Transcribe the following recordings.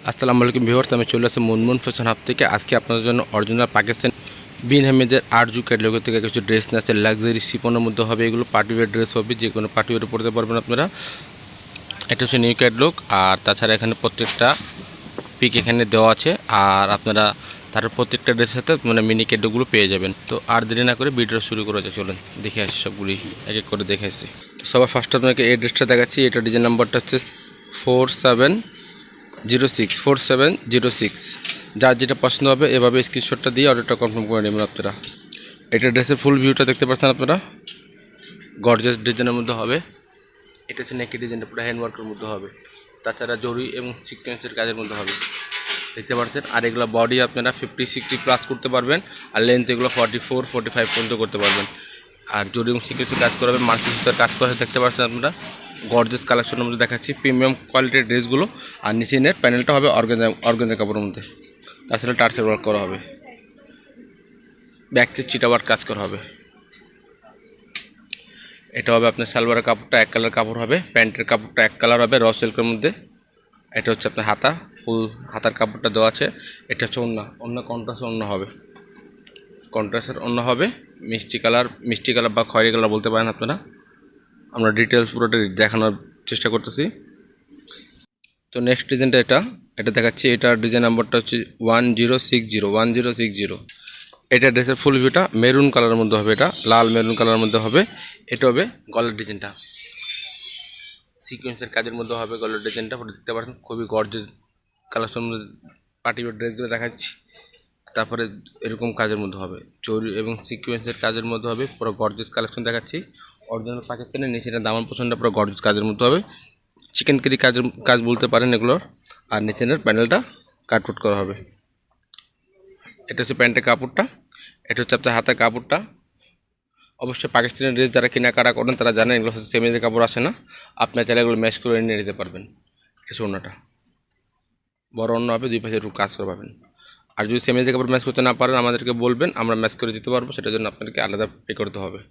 আসসালামু আলাইকুম ভিউয়ার্স, আমি চলে আসছি মুনমুন ফ্যাশন হাব থেকে। আজকে আপনাদের জন্য অরিজিনাল পাকিস্তান বিন আহমেদের আরজু ক্যাটালগ থেকে কিছু ড্রেস নিয়ে আছে। লাক্সারি শিপনের মধ্যে হবে, এগুলো পার্টিওয়ার ড্রেস হবে, যে কোনো পার্টিওয়ারে পরতে পারবেন আপনারা। এটা হচ্ছে নিউ ক্যাটালগ। আর তাছাড়া এখানে প্রত্যেকটা পিক এখানে দেওয়া আছে, আর আপনারা তার প্রত্যেকটা ড্রেসের সাথে মানে মিনি ক্যাটালগুলো পেয়ে যাবেন। তো আর দেরি না করে ভিডিও শুরু করা যায়, চলুন দেখে আসি, সবগুলি এক এক করে দেখে আসি। তো সবার ফার্স্ট আপনাকে এই ড্রেসটা দেখাচ্ছি। এটা ডিজাইন নাম্বারটা হচ্ছে 4706। যার যেটা পছন্দ হবে এভাবে স্ক্রিনশটটা দিয়ে অর্ডারটা কনফার্ম করে নেবেন আপনারা। এটা ড্রেসের ফুল ভিউটা দেখতে পাচ্ছেন আপনারা, গর্জিয়াস ডিজাইনের মধ্যে হবে। এটা হচ্ছে নেকি ডিজাইনটা পুরো হ্যান্ডওয়ার্কের মধ্যে হবে, তাছাড়া জরি এবং সিকোয়েন্সের কাজের মধ্যে হবে, দেখতে পাচ্ছেন। আর এগুলো বডি আপনারা 50-60 প্লাস করতে পারবেন, আর লেন্থ এগুলো 44-45 পর্যন্ত করতে পারবেন। আর জরি এবং সিকোয়েন্সের কাজ করাবেন, মাল্টি সুতার কাজ করা দেখতে পাচ্ছেন আপনারা। গর্জিয়াস কালেকশনের মধ্যে দেখাচ্ছি প্রিমিয়াম কোয়ালিটির ড্রেসগুলো। আর নিচে নেট প্যানেলটা হবে অর্গানজা কাপড়ের মধ্যে, তাছাড়া টার্সেল ওয়ার্ক করা হবে, ব্যাক চেক চিটা ওয়ার্ক কাজ করা হবে। এটা হবে আপনার সালোয়ারের কাপড়টা এক কালার কাপড় হবে, প্যান্টের কাপড়টা এক কালার হবে র সিল্কের মধ্যে। এটা হচ্ছে আপনার হাতা, ফুল হাতার কাপড়টা দেওয়া আছে। এটা হচ্ছে অন্য কন্ট্রাস্টের অন্য হবে, কন্ট্রাস্টের অন্য হবে, মিষ্টি কালার বা খয়েরি কালার বলতে পারেন আপনারা। আমরা ডিটেলস পুরোটা দেখানোর চেষ্টা করতেছি। তো নেক্সট ডিজাইনটা এটা দেখাচ্ছি। এটার ডিজাইন নাম্বারটা হচ্ছে 1060। এটা ড্রেসের ফুল ভিউটা মেরুন কালারের মধ্যে হবে, এটা লাল মেরুন কালারের মধ্যে হবে। এটা হবে গলার ডিজাইনটা, সিকোয়েন্সের কাজের মধ্যে হবে গলার ডিজাইনটা, দেখতে পাচ্ছেন খুবই গর্জিয়াস কালেকশনের মধ্যে পার্টিওয়ার ড্রেসগুলো দেখাচ্ছি। তারপরে এরকম কাজের মধ্যে হবে, চুরি এবং সিকোয়েন্সের কাজের মধ্যে হবে, পুরো গর্জিয়াস কালেকশন দেখাচ্ছি। অরিজিনাল পাকিস্তানের নিচেটা দামান পছন্দটা পুরো গর্জিয়াস কাজের মধ্যে হবে, চিকেন কারি কাজ বলতে পারেন এগুলোর। আর নিচের প্যানেলটা কাটকুট করা হবে। এটা হচ্ছে প্যান্টের কাপড়টা, এটা হচ্ছে আপনার হাতের কাপড়টা। অবশ্যই পাকিস্তানি ড্রেস যারা কেনাকাটা করেন তারা জানেন এগুলো হচ্ছে সেমিজের কাপড় আসে না, আপনার চাইলে এগুলো ম্যাচ করে নিয়ে নিতে পারবেন। এটা হচ্ছে অন্যটা বড় অন্য হবে, দুই পাশে একটু কাজ করে পাবেন। আর যদি সেমিজের কাপড় ম্যাচ করতে না পারেন আমাদেরকে বলবেন, আমরা ম্যাচ করে দিতে পারবো, সেটার জন্য আপনাদেরকে আলাদা পে করতে হবে।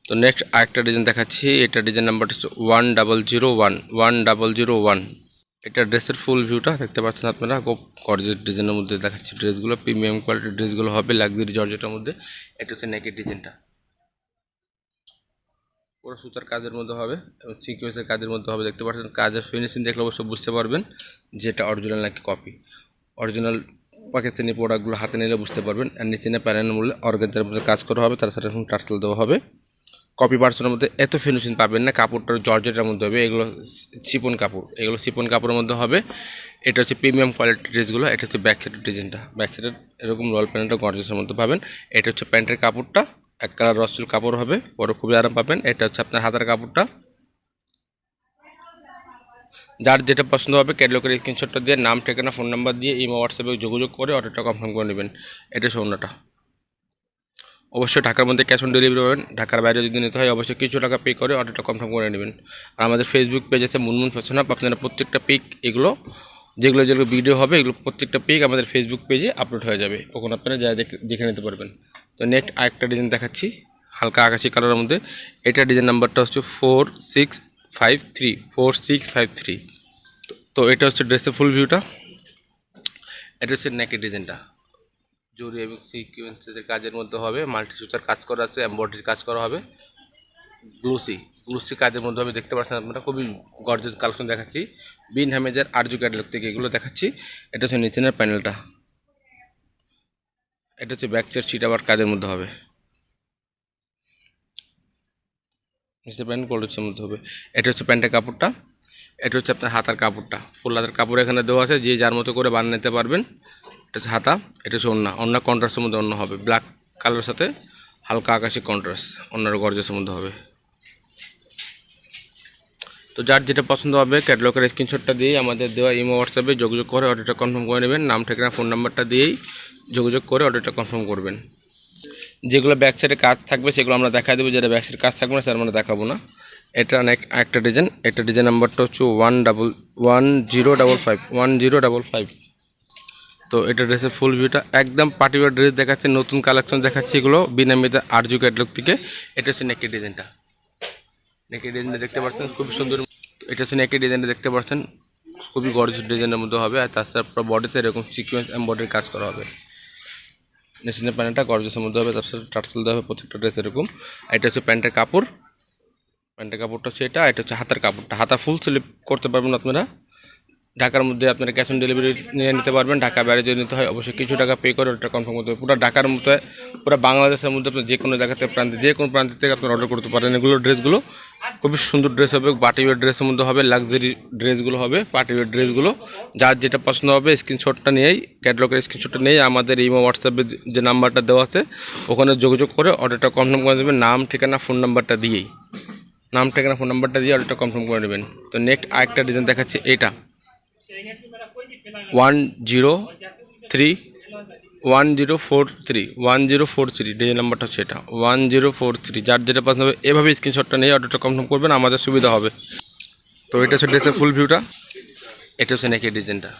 তো নেক্সট আরেকটা ডিজাইন দেখাচ্ছি। এটা ডিজাইন নাম্বারটা হচ্ছে 1001। এটা ড্রেসের ফুল ভিউটা দেখতে পাচ্ছেন আপনারা, খুব গর্জিয়াস ডিজাইনের মধ্যে দেখাচ্ছি ড্রেসগুলো, প্রিমিয়াম কোয়ালিটির ড্রেসগুলো হবে লাক্সারি জর্জেটের মধ্যে। এটা হচ্ছে নেকের ডিজাইনটা, পুরো সুতার কাজের মধ্যে হবে এবং সিকোয়েন্সের কাজের মধ্যে হবে, দেখতে পাচ্ছেন। কাজের ফিনিশিং দেখলে অবশ্যই বুঝতে পারবেন যেটা অরিজিনাল নাকি কপি। অরিজিনাল পাকিস্তানি প্রোডাক্টগুলো হাতে নিলে বুঝতে পারবেন। আর নিচে প্যানেলের মূল্যে অর্গানজার মধ্যে কাজ করা হবে, তার সাথে এখন টার্সেল দেওয়া হবে। কপি পার্সনের মধ্যে এত ফিনিশিং পাবেন না, কাপড়টার জর্জেটের মধ্যে হবে, এগুলো চিপন কাপড়, এগুলো চিপন কাপড়ের মধ্যে হবে। এটা হচ্ছে প্রিমিয়াম কোয়ালিটির ড্রেসগুলো। এটা হচ্ছে ব্যাক সাইডের ডিজাইনটা, ব্যাক সাইডের এরকম রোল প্যান্টটা গর্জেসের মধ্যে পাবেন। এটা হচ্ছে প্যান্টের কাপড়টা, এক কালার রসুল কাপড় হবে, পরে খুবই আরাম পাবেন। এটা হচ্ছে আপনার হাতের কাপড়টা। যার যেটা পছন্দ হবে ক্যাটালগের স্ক্রিনশটটা দিয়ে নাম, ঠিকানা, ফোন নাম্বার দিয়ে ইমো হোয়াটসঅ্যাপে যোগাযোগ করে অর্ডারটা কনফার্ম করে নেবেন। এটা হচ্ছে অন্যটা। অবশ্যই ঢাকার মধ্যে ক্যাশ অন ডেলিভারি পাবেন, ঢাকার বাইরে যদি নিতে হয় অবশ্যই কিছু টাকা পে করে অর্ডারটা কনফার্ম করে নেবেন। আর আমাদের ফেসবুক পেজ আছে মুনমুন ফ্যাশন হাব, আপনারা প্রত্যেকটা পিক এগুলো যেগুলো ভিডিও হবে এগুলো প্রত্যেকটা পিক আমাদের ফেসবুক পেজে আপলোড হয়ে যাবে, ওখানে আপনারা যা দেখে নিতে পারবেন। তো নেক্সট আরেকটা ডিজাইন দেখাচ্ছি হালকা আকাশি কালারের মধ্যে। এটা ডিজাইন নাম্বারটা হচ্ছে 4653। তো এটা হচ্ছে ড্রেসের ফুল ভিউটা। এটা হচ্ছে নেকের ডিজাইনটা, জরি এবং সিকোয়েন্সের কাজের মধ্যে হবে, মাল্টি সুতার কাজ করা আছে, এমব্রয়ডারি কাজ করা হবে, গ্লুসি কাজের মধ্যে হবে, দেখতে পাচ্ছেন আপনারা। খুবই গর্জিয়াস কালেকশন দেখাচ্ছি বিন আহমেদের আরজু ক্যাটালগ থেকে এগুলো দেখাচ্ছি। এটা হচ্ছে নিচের প্যানেলটা, এটা হচ্ছে ব্যাক চেক চিটা ওয়ার্ক কাজের মধ্যে হবে, নিচের প্যান্ট গোল্ডের মধ্যে হবে। এটা হচ্ছে প্যান্টের কাপড়টা, এটা হচ্ছে আপনার হাতার কাপড়টা, ফুল হাতার কাপড় এখানে দেওয়া আছে, যে যার মতো করে বানিয়ে নিতে পারবেন। এটা হচ্ছে হাতা, এটা হচ্ছে অন্য কন্ট্রাস্টের মধ্যে অন্য হবে, ব্ল্যাক কালারের সাথে হালকা আকাশি কন্ট্রাস্ট অন্যান্য গর্জেসের মধ্যে হবে। তো যার যেটা পছন্দ হবে ক্যাটালগের স্ক্রিনশটটা দিয়েই আমাদের দেওয়া ইমো হোয়াটসঅ্যাপে যোগাযোগ করে অর্ডারটা কনফার্ম করে নেবেন, নাম, ঠিকানা, ফোন নাম্বারটা দিয়েই যোগাযোগ করে অর্ডারটা কনফার্ম করবেন। যেগুলো ব্যাক সাইডে কাজ থাকবে সেগুলো আমরা দেখা দেবো, যেটা ব্যাক সাইডে কাজ থাকবে না সেটা আমরা দেখাবো না। এটা একটা ডিজাইন, এটা ডিজাইন নাম্বারটা হচ্ছে 1055। তো এটা ড্রেসের ফুল ভিউটা একদম পার্টিকুলার ড্রেস দেখাচ্ছে, নতুন কালেকশন দেখাচ্ছে এগুলো বিনামিতে আরজু ক্যাটালগ থেকে। এটা হচ্ছে নেকের ডিজাইনটা, নেকের ডিজাইনটা দেখতে পাচ্ছেন খুব সুন্দর। এটা হচ্ছে নেকের ডিজাইনটা দেখতে পাচ্ছেন, খুবই গর্জিয়াস ডিজাইনের মধ্যে হবে। আর তাছাড়া পুরো বডিতে এরকম সিকোয়েন্স এমব্রয়ডারি কাজ করা হবে। মেশিনের প্যান্টটা গর্জিয়াসের মধ্যে হবে, তার সাথে টার্সেল দেওয়া হবে প্রত্যেকটা ড্রেস এরকম। আর এটা হচ্ছে প্যান্টের কাপড়, প্যান্টের কাপড়টা হচ্ছে এটা। এটা হচ্ছে হাতার কাপড়টা, হাতা ফুল স্লিভ করতে পারবেন আপনারা। ঢাকার মধ্যে আপনারা ক্যাশ অন ডেলিভারি নিয়ে নিতে পারবেন। ঢাকা বাইরে যদি নিতে হয় অবশ্যই কিছু টাকা পে করে ওটা কনফার্ম করতে হবে। পুরো ঢাকার মধ্যে, পুরো বাংলাদেশের মধ্যে আপনি যে কোনো জায়গাতে প্রান্তে, যে কোনো প্রান্ত থেকে আপনারা অর্ডার করতে পারেন। এগুলো ড্রেসগুলো খুবই সুন্দর ড্রেস হবে, পার্টি ওয়্যার ড্রেসের মধ্যে হবে, লাক্সারি ড্রেসগুলো হবে, পার্টি ওয়্যার ড্রেসগুলো। যার যেটা পছন্দ হবে স্ক্রিনশটটা নিয়েই, ক্যাটালগের স্ক্রিনশটটা নিয়েই আমাদের ইমো হোয়াটসঅ্যাপে যে নাম্বারটা দেওয়া আছে ওখানে যোগাযোগ করে অর্ডারটা কনফার্ম করে দেবেন। নাম ঠিকানা ফোন নাম্বারটা দিয়েই, নাম ঠিকানা ফোন নাম্বারটা দিয়ে অর্ডারটা কনফার্ম করে নেবেন। তো নেক্সট আরেকটা ডিজাইন দেখাচ্ছি, এটা 1043 ডিজাইন নাম্বারটা হচ্ছে এটা 1043। যার যেটা পছন্দ হবে এভাবে স্ক্রিনশটটা নিয়ে অর্ডারটা কনফার্ম করবেন, আমাদের সুবিধা হবে। তো এটা হচ্ছে ড্রেসের ফুল ভিউটা। এটা হচ্ছে নেকের ডিজাইনটা।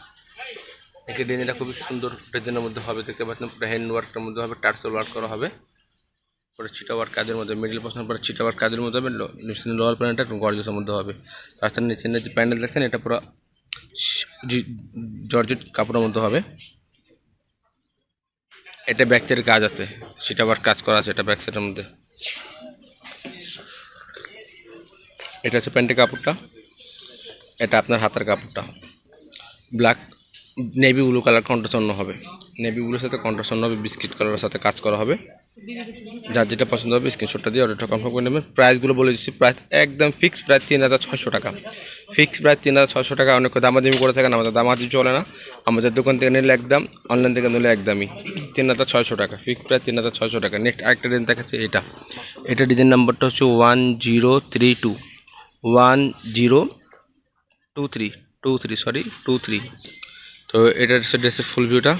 নেকের ডিজাইনটা খুবই সুন্দর ডিজাইনের মধ্যে হবে, দেখতে পাচ্ছেন পুরো হ্যান্ড ওয়ার্কটার মধ্যে হবে, টার্সেল ওয়ার্ক করা হবে, পুরো চিটা ওয়ার্ক কাজের মধ্যে, মিডিল পছন্দ পরে চিটা ওয়ার্ক কাজের মধ্যে হবে। লোয়ার প্যান্টটা গর্জিয়াসের মধ্যে হবে। তাছাড়া নিচে যে প্যান্ডেল দেখছেন এটা পুরো জর্জেট কাপড়ের মধ্যে হবে। এটা ব্যাক সাইডের কাজ আছে, সেটা আবার কাজ করা আছে এটা ব্যাক সাইডের মধ্যে। এটা হচ্ছে প্যান্টের কাপড়টা, এটা আপনার হাতের কাপড়টা black navy blue colour contrast অন্য হবে, নেভি ব্লুর সাথে কন্ট্রাস্ট অন্য হবে, বিস্কিট কালারের সাথে কাজ করা হবে। যার যেটা পছন্দ হবে স্ক্রিনশটটা দিয়ে অর্ডারটা কনফার্ম করে নেবেন। প্রাইসগুলো বলে দিচ্ছি, প্রাইস একদম ফিক্সড প্রাইস 3600 টাকা, ফিক্সড প্রাইস 3600 টাকা। অনেক দামাদামি করে থাকেন, আমাদের দামাদামি চলে না, আমাদের দোকান থেকে নিলে একদম, অনলাইন থেকে নিলে একদমই 3600 টাকা, ফিক্সড প্রাইস 3600 টাকা। নেক্সট আরেকটা ডিজাইন দেখাচ্ছে, এটা ডিজাইন নাম্বারটা হচ্ছে 1023 তো এটা হচ্ছে ড্রেসের ফুল ভিউটা।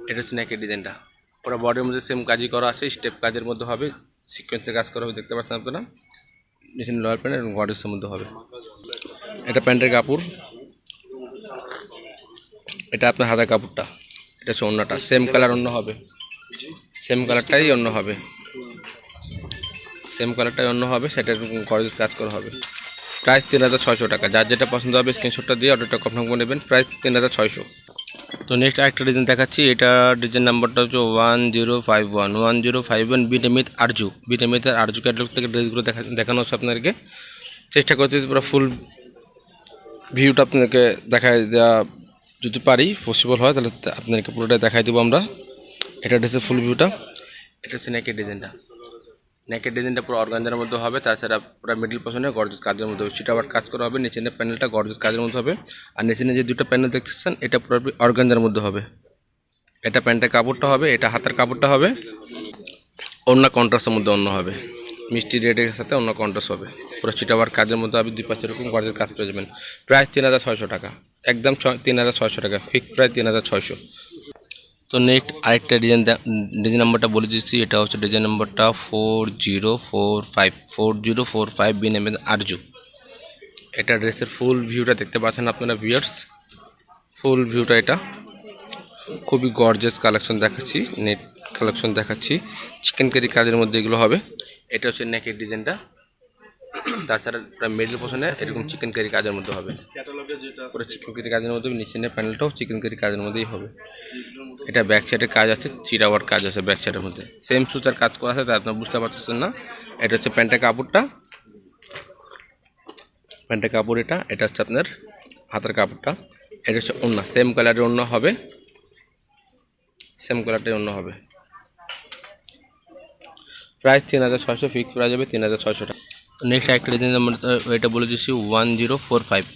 এটা হচ্ছে নেকের ডিজাইনটা, পুরো বডির মধ্যে সেম কাজই করা আছে, স্টেপ কাজের মধ্যে হবে, সিকোয়েন্সের কাজ করা হবে, দেখতে পাচ্ছেন আপনারা। মেশিন লোয়ার প্যান্ট এবং বডির মধ্যে হবে। এটা প্যান্টের কাপড়, এটা আপনার হাতের কাপড়টা, এটা হচ্ছে অন্যটা, সেম কালার অন্য হবে, সেম কালারটাই অন্য হবে, সেম কালারটাই অন্য হবে, সেটা গর্জিয়াস কাজ করা হবে। প্রাইস 3600 টাকা। যার যেটা পছন্দ হবে স্ক্রিনশটটা দিয়ে অর্ডারটা কনফার্ম করে নেবেন। প্রাইস 3600। তো নেক্সট আরেকটা ডিজাইন দেখাচ্ছি, এটা ডিজাইন নাম্বারটা হচ্ছে 1051 বিটেমিথ আরজু ক্যাটালগ থেকে ড্রেসগুলো দেখানো হচ্ছে আপনাদেরকে। চেষ্টা করতেছি পুরো ফুল ভিউটা আপনাদেরকে দেখায় দেওয়া, যদি পারি পসিবল হয় তাহলে আপনাদেরকে পুরোটা দেখাই দেবো আমরা। এটা ড্রেসের ফুল ভিউটা। এটা হচ্ছে নেকের ডিজাইনটা, নেকের ডিজাইনটা পুরো অর্গানজার মধ্যে হবে, তাছাড়া পুরো মিডল পোর্শনে গর্জিয়াস কাজের মধ্যে হবে, চিটা ওয়ার্ক কাজ করা হবে, নিচের প্যানেলটা গর্জিয়াস কাজের মধ্যে হবে। আর নিচে যে দুটো প্যানেল দেখতেছেন এটা পুরো অর্গানজার মধ্যে হবে। এটা প্যান্টের কাপড়টা হবে, এটা হাতের কাপড়টা হবে, অন্য কন্ট্রাস্টের মধ্যে অন্য হবে, মিষ্টি রেডের সাথে অন্য কন্ট্রাস্ট হবে, পুরো চিটা ওয়ার্ক কাজের মধ্যে হবে, দুই পাশে এরকম গর্জিয়াস কাজ পেয়ে যাবেন। প্রাইস 3600 টাকা, একদম 3600 টাকা, ফিক্স প্রাইস 3600। তো নেক্সট আরেকটা ডিজাইন নাম্বারটা বলে দিচ্ছি, এটা হচ্ছে ডিজাইন নাম্বারটা 4045 বিনামে আরজু। এটা ড্রেসের ফুল ভিউটা দেখতে পাচ্ছেন আপনারা ভিউয়ার্স, ফুল ভিউটা। এটা খুবই গর্জিয়াস কালেকশন দেখাচ্ছি, নেট কালেকশন দেখাচ্ছি, চিকেন কারি কাজের মধ্যে এগুলো হবে। এটা হচ্ছে নেকের ডিজাইনটা, তাছাড়া মিডল পোর্শনে এরকম চিকেন কারি কাজের মধ্যে হবে, পুরো চিকেন কারি কাজের মধ্যে, নিচের প্যানেলটাও চিকেন কারি কাজের মধ্যেই হবে। এটা ব্যাক সাইডের কাজ আছে, চিটা ওয়ার্ক কাজ আছে ব্যাক সাইডের মধ্যে, সেম সুতার কাজ করা আছে, তাই আপনারা বুঝতে পারতেছেন না। এটা হচ্ছে প্যান্টের কাপড়টা, প্যান্টের কাপড় এটা। এটা হচ্ছে আপনার হাতের কাপড়টা। এটা হচ্ছে ওড়না, সেম কালারের ওড়না হবে, সেম কালারটাই অন্য হবে। প্রাইস 3600, ফিক্স প্রাইস হবে 3600 টাকা। নেক্সট একটা ডিজাইন আমরা এটা বলে দিচ্ছি 1045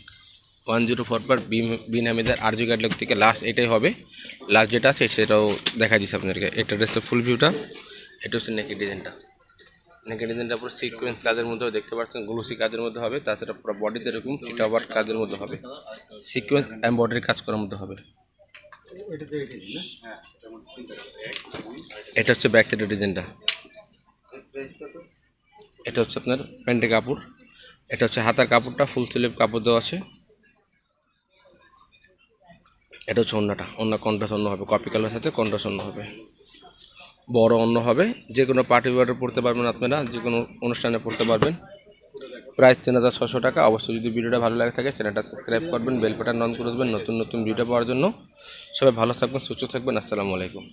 বিন হামিদার আরজু ক্যাটালগ থেকে লাস্ট এটাই হবে, লাস্ট যেটা আছে সেটাও দেখা দিচ্ছে আপনাদেরকে। এটা ড্রেসের ফুল ভিউটা। এটা হচ্ছে নেকের ডিজাইনটা, নেকের ডিজাইনটা পুরো সিকোয়েন্স কাজের মধ্যে দেখতে পাচ্ছেন, গ্লুসি কাজের মধ্যে হবে, তাছাড়া পুরো বডিতে এরকম চিটা ওয়ার্ক কাজের মধ্যে হবে, সিকোয়েন্স এমব্রয়ডারি কাজ করার মধ্যে হবে। এটা হচ্ছে ব্যাক সাইডের ডিজাইনটা। এটা হচ্ছে আপনার প্যান্টের কাপড়। এটা হচ্ছে হাতার কাপড়টা, ফুল স্লিভ কাপড় দেওয়া আছে। এটা হচ্ছে ওড়নাটা, ওড়না কন্ট্রাস্ট অন্য হবে, কপি কালার সাথে কন্ট্রাস্ট অন্য হবে, বড় অন্য হবে, যে কোনো পার্টি ওয়ারে পড়তে পারবেন আপনারা, যে কোনো অনুষ্ঠানে পড়তে পারবেন। প্রাইস 3600 টাকা। অবশ্যই যদি ভিডিওটা ভালো লাগে থাকে চ্যানেলটা সাবস্ক্রাইব করবেন, বেল বাটন অন করে দেবেন নতুন নতুন ভিডিও পাওয়ার জন্য। সবাই ভালো থাকবেন, সুস্থ থাকবেন। আসসালামু আলাইকুম।